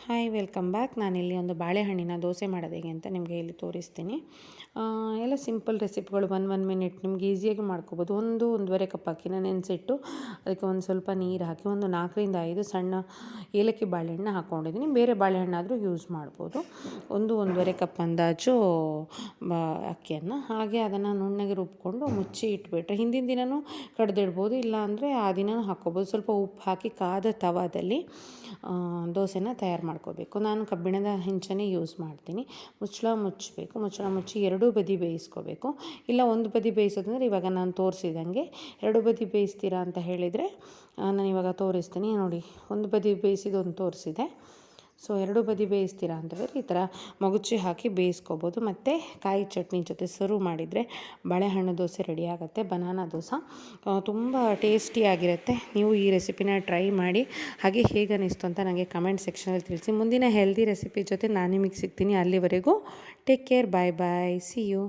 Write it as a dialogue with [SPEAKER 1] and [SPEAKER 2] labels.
[SPEAKER 1] Hi welcome back. ನಾನಿಲ್ಲಿ ಒಂದು ಬಾಳೆಹಣ್ಣಿನ ದೋಸೆ ಮಾಡೋದು ಹೇಗೆ ಅಂತ ನಿಮಗೆ ಇಲ್ಲಿ ತೋರಿಸ್ತೀನಿ. ಎಲ್ಲ ಸಿಂಪಲ್ ರೆಸಿಪಿಗಳು 1 ಮಿನಿಟ್ ನಿಮ್ಗೆ ಈಸಿಯಾಗಿ ಮಾಡ್ಕೋಬೋದು. 1-1.5 ಕಪ್ ಅಕ್ಕಿನ ನೆನೆಸಿಟ್ಟು ಅದಕ್ಕೆ ಒಂದು ಸ್ವಲ್ಪ ನೀರು ಹಾಕಿ ಒಂದು 4-5 ಸಣ್ಣ ಏಲಕ್ಕಿ ಬಾಳೆಹಣ್ಣು ಹಾಕ್ಕೊಂಡಿದ್ದೀನಿ. ಬೇರೆ ಬಾಳೆಹಣ್ಣಾದರೂ ಯೂಸ್ ಮಾಡ್ಬೋದು. 1-1.5 ಕಪ್ ಅಂದಾಜು ಅಕ್ಕಿಯನ್ನು ಹಾಗೆ ಅದನ್ನು ನುಣ್ಣಗೆ ರುಬ್ಕೊಂಡು ಮುಚ್ಚಿ ಇಟ್ಬಿಟ್ರೆ ಹಿಂದಿನ ದಿನವೂ ಕಡ್ದಿಡ್ಬೋದು, ಇಲ್ಲ ಅಂದರೆ ಆ ದಿನವೂ ಹಾಕ್ಕೋಬೋದು. ಸ್ವಲ್ಪ ಉಪ್ಪು ಹಾಕಿ ಕಾದ ತವಾದಲ್ಲಿ ದೋಸೆನ ತಯಾರು ಮಾಡ್ಕೋಬೇಕು. ನಾನು ಕಬ್ಬಿಣದ ಹೆಂಚನ್ನೇ ಯೂಸ್ ಮಾಡ್ತೀನಿ. ಮುಚ್ಚಳ ಮುಚ್ಚಬೇಕು. ಮುಚ್ಚಳ ಮುಚ್ಚಿ ಎರಡೂ ಬದಿ ಬೇಯಿಸ್ಕೋಬೇಕು. ಇಲ್ಲ ಒಂದು ಬದಿ ಬೇಯಿಸೋದಂದರೆ ಇವಾಗ ನಾನು ತೋರಿಸಿದಂಗೆ ಎರಡು ಬದಿ ಬೇಯಿಸ್ತೀರಾ ಅಂತ ಹೇಳಿದರೆ ನಾನು ಇವಾಗ ತೋರಿಸ್ತೀನಿ ನೋಡಿ. ಒಂದು ಬದಿ ಬೇಯಿಸಿದೊಂದು ತೋರಿಸಿದೆ. ಸೊ ಎರಡು ಬದಿ ಬೇಯಿಸ್ತೀರಾ ಅಂತ ಹೇಳಿದ್ರೆ ಈ ಥರ ಮಗುಚಿ ಹಾಕಿ ಬೇಯಿಸ್ಕೋಬೋದು. ಮತ್ತು ಕಾಯಿ ಚಟ್ನಿ ಜೊತೆ ಸರ್ವ್ ಮಾಡಿದರೆ ಬಾಳೆಹಣ್ಣು ದೋಸೆ ರೆಡಿ ಆಗುತ್ತೆ. ಬನಾನಾ ದೋಸೆ ತುಂಬ ಟೇಸ್ಟಿಯಾಗಿರುತ್ತೆ. ನೀವು ಈ ರೆಸಿಪಿನ ಟ್ರೈ ಮಾಡಿ, ಹಾಗೆ ಹೇಗೆ ಅನ್ನಿಸ್ತು ಅಂತ ನನಗೆ ಕಮೆಂಟ್ ಸೆಕ್ಷನಲ್ಲಿ ತಿಳಿಸಿ. ಮುಂದಿನ ಹೆಲ್ದಿ ರೆಸಿಪಿ ಜೊತೆ ನಾನು ನಿಮಗೆ ಸಿಗ್ತೀನಿ. ಅಲ್ಲಿವರೆಗೂ take care, bye bye, see you.